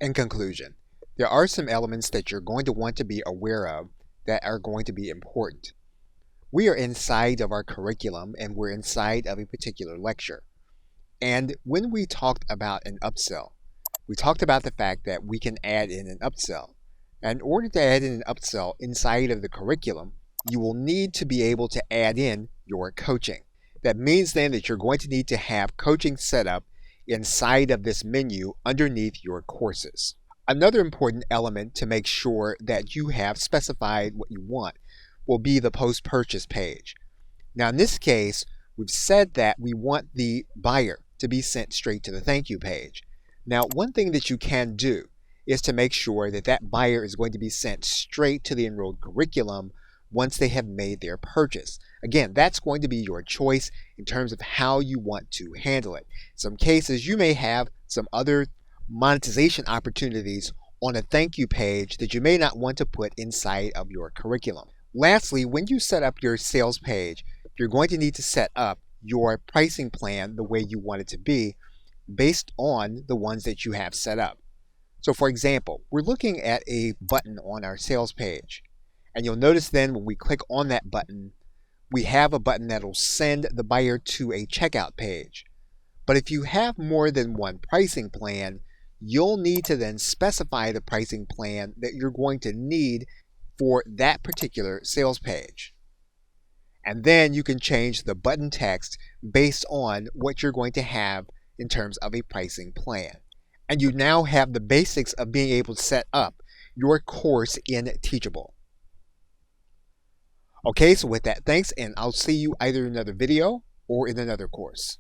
In conclusion, there are some elements that you're going to want to be aware of that are going to be important. We are inside of our curriculum and we're inside of a particular lecture. And when we talked about an upsell, we talked about the fact that we can add in an upsell. And in order to add in an upsell inside of the curriculum, you will need to be able to add in your coaching. That means then that you're going to need to have coaching set up inside of this menu underneath your courses. Another important element to make sure that you have specified what you want will be the post-purchase page. Now in this case, we've said that we want the buyer to be sent straight to the thank you page. Now one thing that you can do is to make sure that that buyer is going to be sent straight to the enrolled curriculum once they have made their purchase. Again, that's going to be your choice in terms of how you want to handle it. In some cases, you may have some other monetization opportunities on a thank you page that you may not want to put inside of your curriculum. Lastly, when you set up your sales page, you're going to need to set up your pricing plan the way you want it to be based on the ones that you have set up. So for example, we're looking at a button on our sales page. And you'll notice then when we click on that button, we have a button that will send the buyer to a checkout page. But if you have more than one pricing plan, you'll need to then specify the pricing plan that you're going to need for that particular sales page. And then you can change the button text based on what you're going to have in terms of a pricing plan. And you now have the basics of being able to set up your course in Teachable. Okay, so with that, thanks, and I'll see you either in another video or in another course.